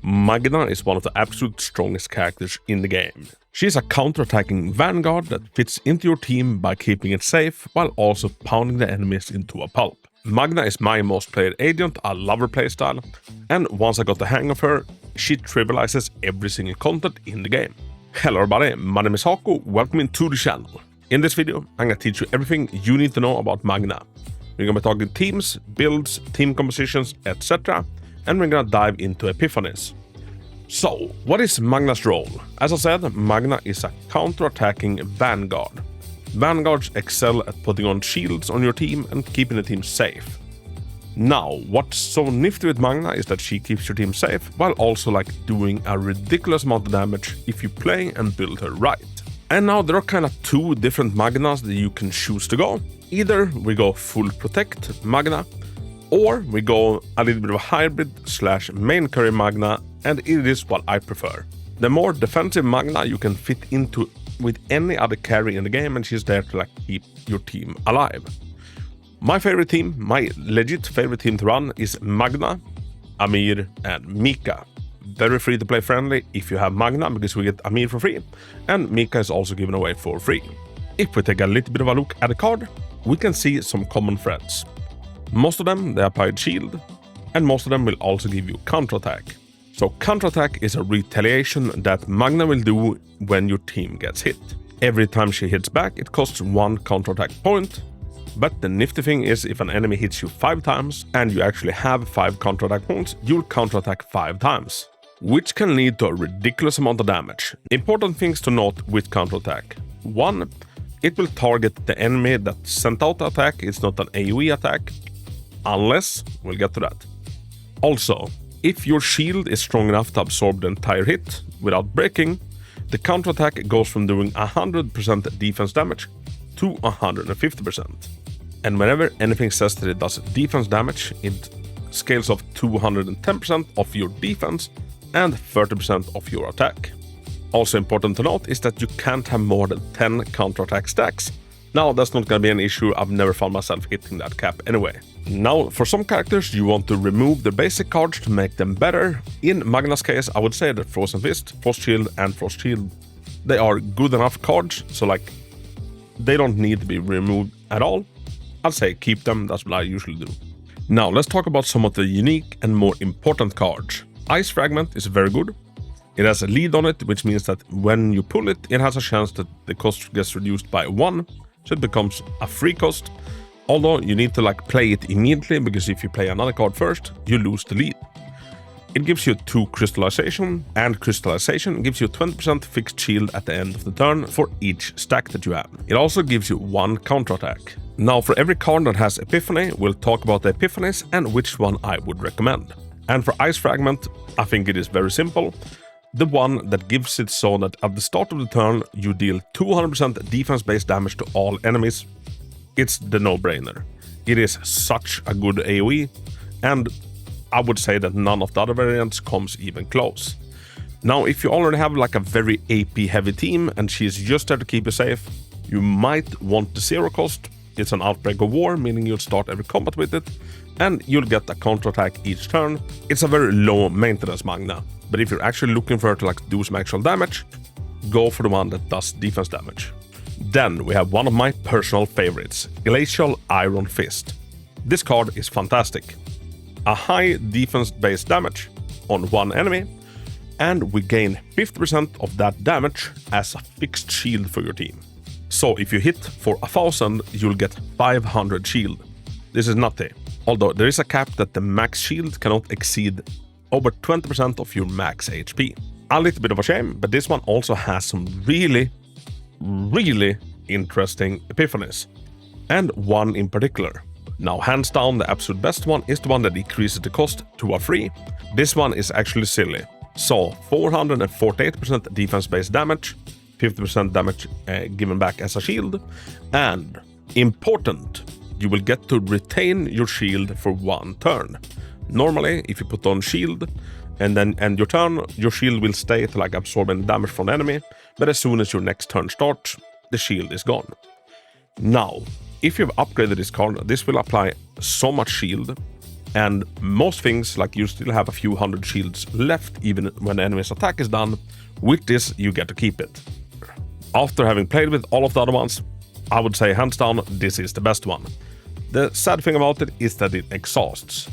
Magna is one of the absolute strongest characters in the game. She's a counter-attacking vanguard that fits into your team by keeping it safe while also pounding the enemies into a pulp. Magna is my most played agent, I love her playstyle, and once I got the hang of her, she trivializes every single content in the game. Hello everybody, my name is Hako, welcome into the channel. In this video, I'm gonna teach you everything you need to know about Magna. We're gonna be talking teams, builds, team compositions, etc. And we're gonna dive into epiphanies. So, what is Magna's role? As I said, Magna is a counter-attacking vanguard. Vanguards excel at putting on shields on your team and keeping the team safe. Now, what's so nifty with Magna is that she keeps your team safe while also doing a ridiculous amount of damage if you play and build her right. And now there are kind of two different Magnas that you can choose to go. Either we go full protect Magna, or we go a little bit of a hybrid / main carry Magna, and it is what I prefer. The more defensive Magna you can fit into with any other carry in the game, and she's there to keep your team alive. My favorite team, my legit favorite team to run is Magna, Amir, and Mika. Very free to play friendly if you have Magna, because we get Amir for free, and Mika is also given away for free. If we take a little bit of a look at the card, we can see some common threads. Most of them, they apply shield, and most of them will also give you counterattack. So counterattack is a retaliation that Magna will do when your team gets hit. Every time she hits back, it costs 1 counterattack point. But the nifty thing is, if an enemy hits you 5 times and you actually have 5 counterattack points, you'll counterattack 5 times, which can lead to a ridiculous amount of damage. Important things to note with counterattack. 1, it will target the enemy that sent out the attack. It's not an AoE attack, unless we'll get to that. Also, if your shield is strong enough to absorb the entire hit without breaking, the counterattack goes from doing 100% defense damage to 150%. And whenever anything says that it does defense damage, it scales off 210% of your defense and 30% of your attack. Also important to note is that you can't have more than 10 counterattack stacks. Now, that's not gonna be an issue, I've never found myself hitting that cap anyway. Now, for some characters, you want to remove the basic cards to make them better. In Magna's case, I would say that Frozen Fist, Frost Shield, and Frost Shield, they are good enough cards, so they don't need to be removed at all. I'd say keep them, that's what I usually do. Now, let's talk about some of the unique and more important cards. Ice Fragment is very good. It has a lead on it, which means that when you pull it, it has a chance that the cost gets reduced by 1, so it becomes a free cost. Although you need to play it immediately, because if you play another card first, you lose the lead. It gives you 2 crystallization, and crystallization gives you 20% fixed shield at the end of the turn for each stack that you have. It also gives you 1 counterattack. Now, for every card that has Epiphany, we'll talk about the Epiphanies and which one I would recommend. And for Ice Fragment, I think it is very simple. The one that gives it so that at the start of the turn, you deal 200% defense-based damage to all enemies. It's the no-brainer. It is such a good AoE, and I would say that none of the other variants comes even close. Now, if you already have a very AP-heavy team and she's just there to keep you safe, you might want the 0 cost. It's an Outbreak of War, meaning you'll start every combat with it, and you'll get a counterattack each turn. It's a very low maintenance Magna, but if you're actually looking for her to do some actual damage, go for the one that does defense damage. Then we have one of my personal favorites, Glacial Iron Fist. This card is fantastic. A high defense-based damage on one enemy, and we gain 50% of that damage as a fixed shield for your team. So if you hit for 1000, you'll get 500 shield. This is nutty. Although there is a cap that the max shield cannot exceed over 20% of your max HP. A little bit of a shame, but this one also has some really interesting epiphanies, and one in particular. Now, hands down, the absolute best one is the one that decreases the cost to a free. This one is actually silly. So 448% defense-based damage, 50% damage given back as a shield, and important, you will get to retain your shield for 1 turn. Normally, if you put on shield and then end your turn, your shield will stay to absorb any damage from the enemy, but as soon as your next turn starts, the shield is gone. Now, if you've upgraded this card, this will apply so much shield And most things, like you still have a few hundred shields left even when the enemy's attack is done. With this, you get to keep it. After having played with all of the other ones, I would say hands down, this is the best one. The sad thing about it is that it exhausts.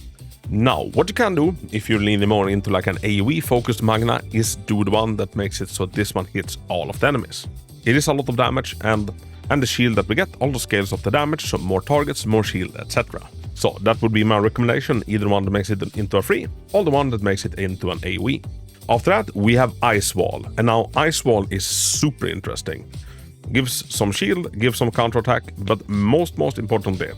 Now, what you can do, if you're leaning more into like an AoE-focused Magna, is do the one that makes it so this one hits all of the enemies. It is a lot of damage, and the shield that we get also scales up the damage, so more targets, more shield, etc. So that would be my recommendation, either one that makes it into a free, or the one that makes it into an AoE. After that, we have Ice Wall, and now Ice Wall is super interesting. Gives some shield, gives some counterattack, but most importantly,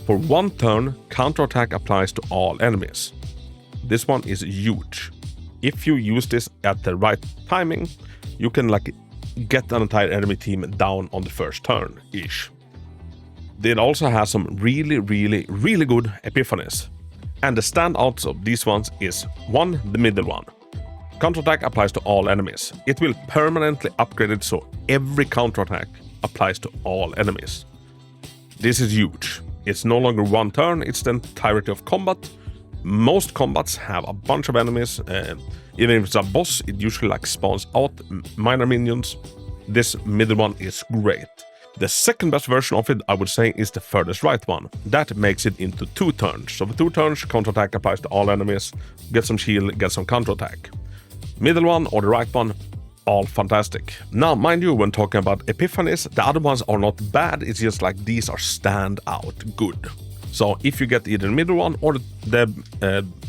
for one turn, counterattack applies to all enemies. This one is huge. If you use this at the right timing, you can like get an entire enemy team down on the first turn-ish. It also has some really good epiphanies. And the standouts of these ones is 1, the middle one. Counterattack applies to all enemies. It will permanently upgrade it so every counterattack applies to all enemies. This is huge. It's no longer one turn, it's the entirety of combat. Most combats have a bunch of enemies. Even if it's a boss, it usually like spawns out minor minions. This middle one is great. The second best version of it, I would say, is the furthest right one. That makes it into 2 turns. So for 2 turns, counterattack applies to all enemies. Get some shield, get some counterattack. Middle one or the right one, all fantastic. Now, mind you, when talking about epiphanies, the other ones are not bad, it's just like these are stand out good. So if you get either the middle one or the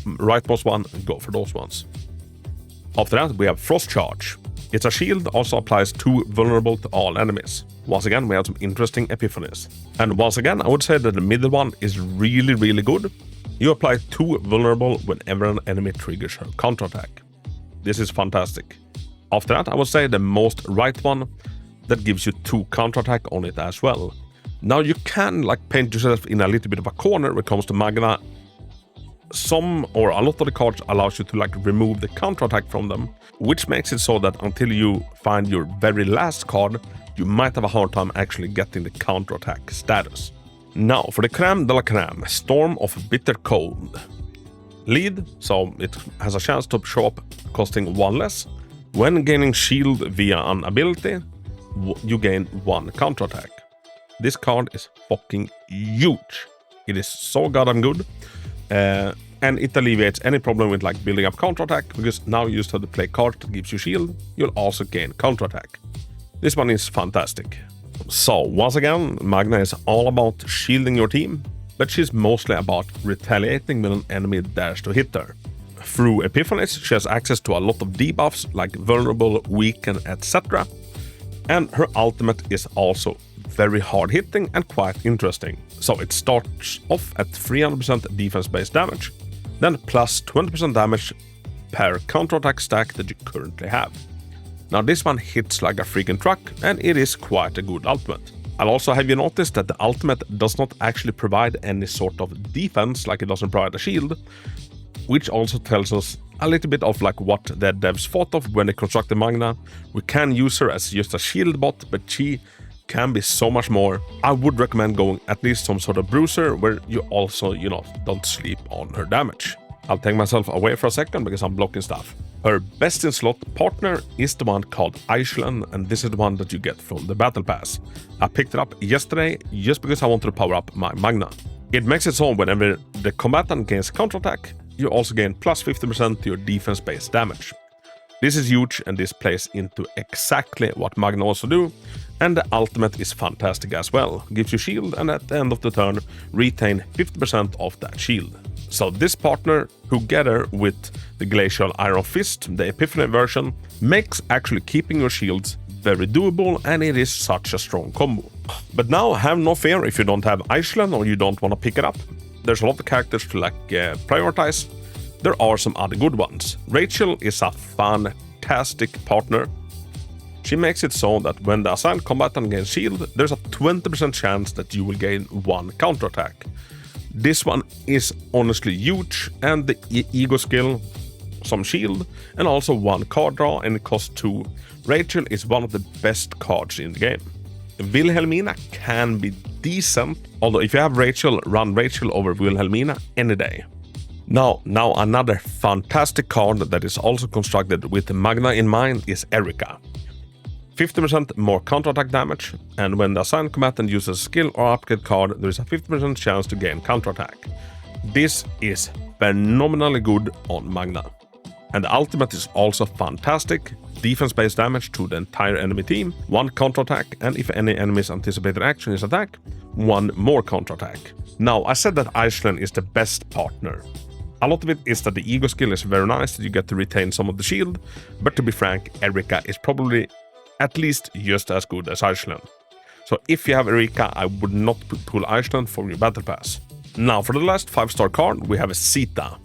rightmost one, go for those ones. After that, we have Frost Charge. It's a shield, also applies to vulnerable to all enemies. Once again, we have some interesting epiphanies. And once again, I would say that the middle one is really good. You apply 2 vulnerable whenever an enemy triggers her counterattack. This is fantastic. After that, I would say the most right one that gives you 2 counterattack on it as well. Now you can like paint yourself in a little bit of a corner when it comes to Magna. Some or a lot of the cards allows you to like remove the counterattack from them, which makes it so that until you find your very last card, you might have a hard time actually getting the counterattack status. Now for the crème de la crème, Storm of Bitter Cold. Lead, so it has a chance to show up costing 1 less. When gaining shield via an ability, you gain 1 counterattack. This card is fucking huge. It is so goddamn good. And it alleviates any problem with like building up counterattack, because now you just have to play card that gives you shield, you'll also gain counterattack. This one is fantastic. So once again, Magna is all about shielding your team, but she's mostly about retaliating when an enemy dares to hit her. Through epiphanies, she has access to a lot of debuffs like vulnerable, weaken, etc. And her ultimate is also very hard hitting and quite interesting. So it starts off at 300% defense-based damage, then plus 20% damage per counterattack stack that you currently have. Now this one hits like a freaking truck, and it is quite a good ultimate. I'll also have you notice that the ultimate does not actually provide any sort of defense, like it doesn't provide a shield, which also tells us a little bit of like what the devs thought of when they constructed Magna. We can use her as just a shield bot, but she can be so much more. I would recommend going at least some sort of bruiser where you also, don't sleep on her damage. I'll take myself away for a second because I'm blocking stuff. Her best in slot partner is the one called Iceland, and this is the one that you get from the battle pass. I picked it up yesterday just because I wanted to power up my Magna. It makes it so whenever the combatant gains counterattack, you also gain plus 50% to your defense-based damage. This is huge, and this plays into exactly what Magna also do, and the ultimate is fantastic as well. Gives you shield, and at the end of the turn, retain 50% of that shield. So this partner, together with the Glacial Iron Fist, the Epiphany version, makes actually keeping your shields very doable, and it is such a strong combo. But now, have no fear if you don't have Iceland or you don't want to pick it up. There's a lot of characters to prioritize. There are some other good ones. Rachel is a fantastic partner. She makes it so that when the assigned combatant gains shield, there's a 20% chance that you will gain 1 counterattack. This one is honestly huge, and the ego skill, some shield, and also 1 card draw, and it costs 2. Rachel is one of the best cards in the game. Wilhelmina can be decent, although if you have Rachel, run Rachel over Wilhelmina any day. Now another fantastic card that is also constructed with Magna in mind is Erika. 50% more counterattack damage, and when the assigned combatant uses a skill or upgrade card, there is a 50% chance to gain counterattack. This is phenomenally good on Magna. And the ultimate is also fantastic. Defense-based damage to the entire enemy team, 1 counterattack, and if any enemy's anticipated action is attack, 1 more counterattack. Now, I said that Iceland is the best partner. A lot of it is that the ego skill is very nice, that you get to retain some of the shield, but to be frank, Erika is probably at least just as good as Iceland. So if you have Erika, I would not pull Iceland from your battle pass. Now for the last 5-star card, we have a Sita.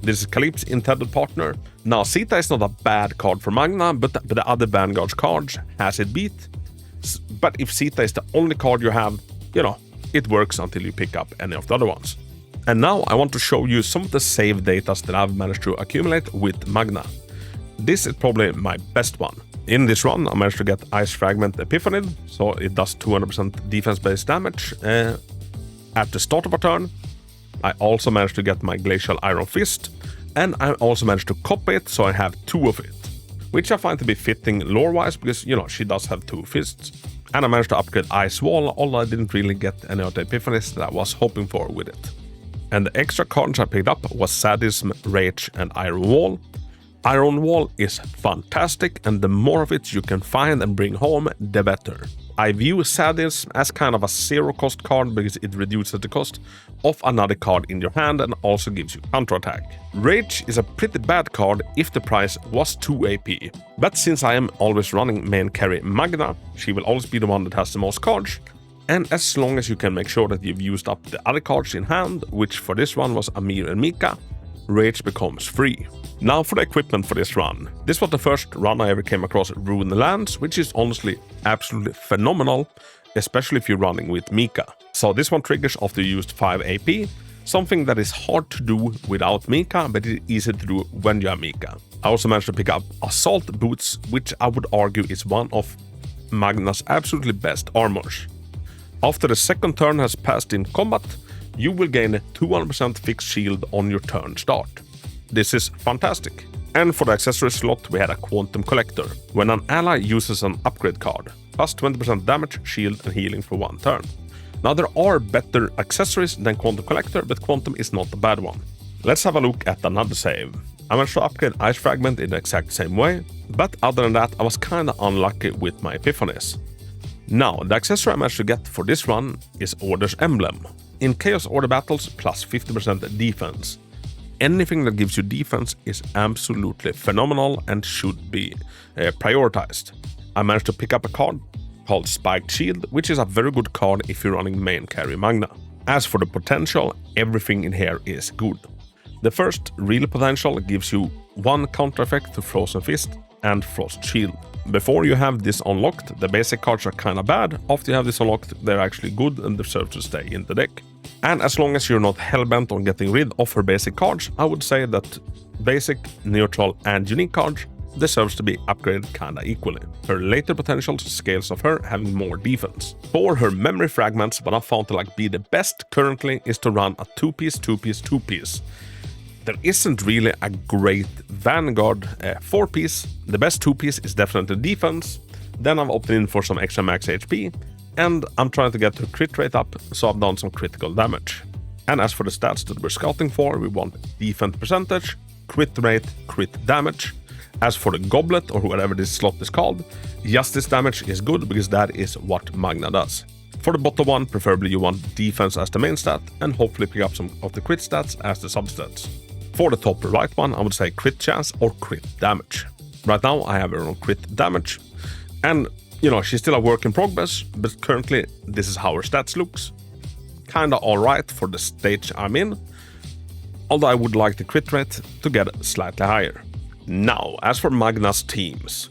This is Calyp's intended partner. Now Sita is not a bad card for Magna, but the other Vanguard's cards has it beat. But if Sita is the only card you have, it works until you pick up any of the other ones. And now I want to show you some of the save data that I've managed to accumulate with Magna. This is probably my best one. In this run, I managed to get Ice Fragment Epiphany, so it does 200% defense-based damage at the start of a turn. I also managed to get my Glacial Iron Fist, and I also managed to copy it, so I have 2 of it. Which I find to be fitting lore-wise, because, she does have 2 fists. And I managed to upgrade Ice Wall, although I didn't really get any of the epiphanies that I was hoping for with it. And the extra cards I picked up was Sadism, Rage, and Iron Wall. Iron Wall is fantastic, and the more of it you can find and bring home, the better. I view Sadism as kind of a 0-cost card because it reduces the cost of another card in your hand and also gives you counterattack. Rage is a pretty bad card if the price was 2 AP, but since I am always running main carry Magna, she will always be the one that has the most cards, and as long as you can make sure that you've used up the other cards in hand, which for this one was Amir and Mika, Rage becomes free. Now for the equipment for this run. This was the first run I ever came across Ruined Lands, which is honestly absolutely phenomenal, especially if you're running with Mika. So this one triggers after you used 5 AP, something that is hard to do without Mika, but it is easy to do when you have Mika. I also managed to pick up Assault Boots, which I would argue is one of Magna's absolutely best armors. After the second turn has passed in combat, you will gain a 200% fixed shield on your turn start. This is fantastic. And for the accessory slot, we had a Quantum Collector. When an ally uses an upgrade card, plus 20% damage, shield, and healing for 1 turn. Now there are better accessories than Quantum Collector, but Quantum is not a bad one. Let's have a look at another save. I managed to upgrade Ice Fragment in the exact same way, but other than that, I was kinda unlucky with my epiphanies. Now, the accessory I managed to get for this run is Order's Emblem. In Chaos Order battles, plus 50% defense. Anything that gives you defense is absolutely phenomenal and should be prioritized. I managed to pick up a card called Spiked Shield, which is a very good card if you're running main carry Magna. As for the potential, everything in here is good. The first real potential gives you 1 counter effect to Frozen Fist and Frost Shield. Before you have this unlocked, the basic cards are kinda bad. After you have this unlocked, they're actually good and deserve to stay in the deck. And as long as you're not hellbent on getting rid of her basic cards, I would say that basic, neutral, and unique cards deserves to be upgraded kinda equally. Her later potential scales of her having more defense. For her memory fragments, what I found to be the best currently is to run a 2-piece, 2-piece, 2-piece. There isn't really a great Vanguard 4-piece. The best 2-piece is definitely defense. Then I've opted in for some extra max HP, and I'm trying to get her crit rate up, so I've done some critical damage. And as for the stats that we're scouting for, we want defense percentage, crit rate, crit damage. As for the goblet, or whatever this slot is called, justice damage is good because that is what Magna does. For the bottom one, preferably you want defense as the main stat, and hopefully pick up some of the crit stats as the substats. For the top right one, I would say crit chance or crit damage. Right now I have her on crit damage, and she's still a work in progress, but currently this is how her stats looks. Kinda alright for the stage I'm in, although I would like the crit rate to get slightly higher. Now, as for Magna's teams,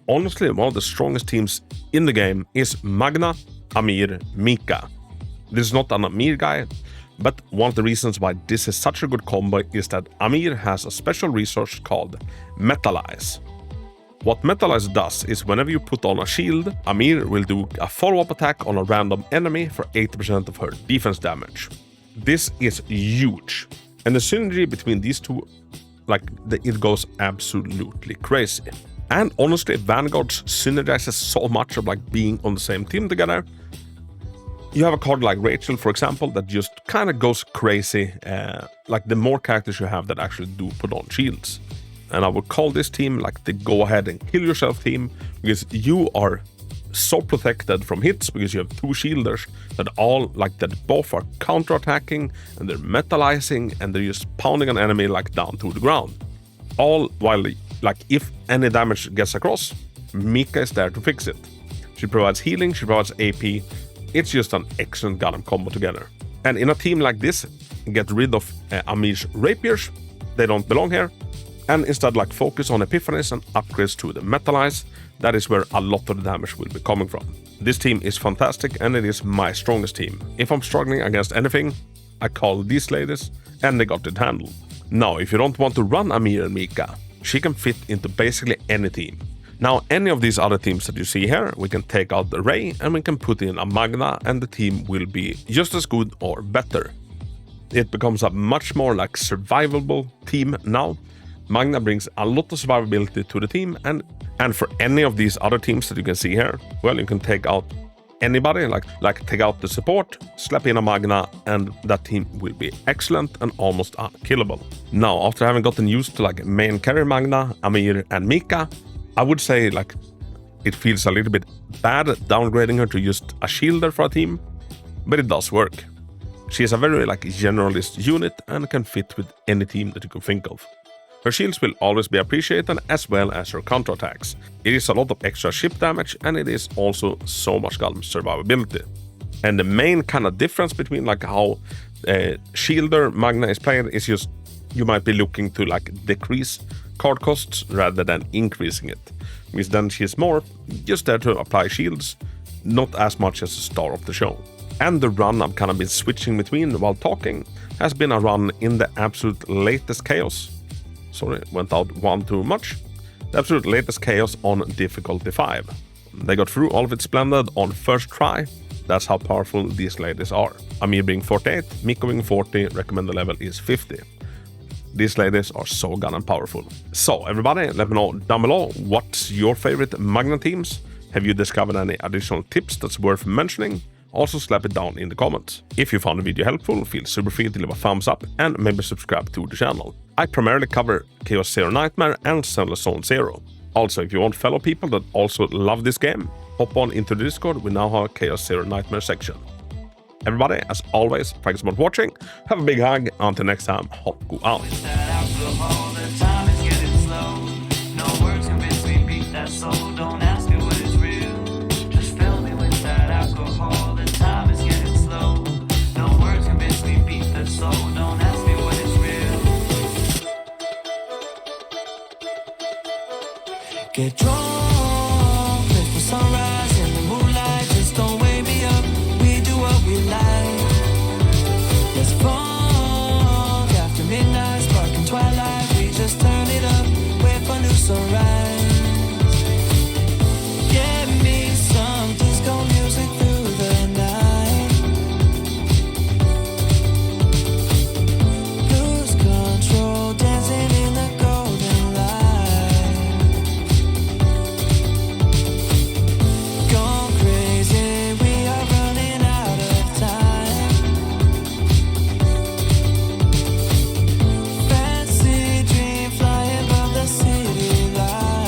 honestly one of the strongest teams in the game is Magna, Amir, Mika. This is not an Amir guy, but one of the reasons why this is such a good combo is that Amir has a special resource called Metallize. What Metallize does is whenever you put on a shield, Amir will do a follow-up attack on a random enemy for 80% of her defense damage. This is huge. And the synergy between these two, it goes absolutely crazy. And honestly, Vanguards synergizes so much of being on the same team together. You have a card like Rachel, for example, that just kind of goes crazy. The more characters you have that actually do put on shields. And I would call this team the go ahead and kill yourself team, because you are so protected from hits because you have two shielders that that both are counterattacking and they're metallizing and they're just pounding an enemy down to the ground. All while if any damage gets across, Mika is there to fix it. She provides healing, she provides AP. It's just an excellent Gundam combo together. And in a team like this, get rid of Amir's rapiers. They don't belong here. And instead focus on Epiphanies and upgrades to the Metallize. That is where a lot of the damage will be coming from. This team is fantastic and it is my strongest team. If I'm struggling against anything, I call these ladies and they got it handled. Now, if you don't want to run Amir and Mika, she can fit into basically any team. Now, any of these other teams that you see here, we can take out the Ray and we can put in a Magna and the team will be just as good or better. It becomes a much more survivable team now. Magna brings a lot of survivability to the team, and for any of these other teams that you can see here, well, you can take out anybody, take out the support, slap in a Magna, and that team will be excellent and almost unkillable. Now, after having gotten used to main carry Magna, Amir, and Mika, I would say it feels a little bit bad downgrading her to just a shielder for a team, but it does work. She is a very generalist unit and can fit with any team that you can think of. Her shields will always be appreciated as well as her counterattacks. It is a lot of extra ship damage and it is also so much Gundam survivability. And the main kind of difference between how Shielder Magna is played is just you might be looking to decrease card costs rather than increasing it. Because then she's more just there to apply shields, not as much as the star of the show. And the run I've kind of been switching between while talking has been a run in the absolute latest chaos. Sorry, went out one too much. The absolute latest chaos on difficulty 5. They got through all of it splendid on first try. That's how powerful these ladies are. Amir being 48, Miko being 40, recommended level is 50. These ladies are so Gundam powerful. So everybody, let me know down below what's your favorite Magna teams. Have you discovered any additional tips that's worth mentioning? Also slap it down in the comments. If you found the video helpful, feel super free to leave a thumbs up and maybe subscribe to the channel. I primarily cover Chaos Zero Nightmare and Zenless Zone Zero. Also, if you want fellow people that also love this game, hop on into the Discord. We now have a Chaos Zero Nightmare section. Everybody, as always, thanks so much for watching. Have a big hug. Until next time, Hako out. Get drunk, live for sunrise in the moonlight. Just don't wake me up, we do what we like. Let's funk after midnight, sparking twilight. We just turn it up, wait for new sunrise. Get me some disco music through the night. Lose control, dancing in the golden light. Gone crazy, we are running out of time. Fancy dream flying above the city light.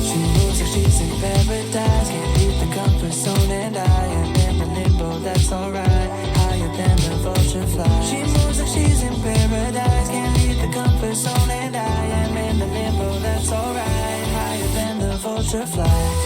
She moves like she's in paradise, can't leave the comfort zone, and I am in the limbo, that's alright. Higher than the vulture fly. She moves like she's in paradise, can't leave the comfort zone, and I am in the limbo, that's alright. Higher than the vulture fly.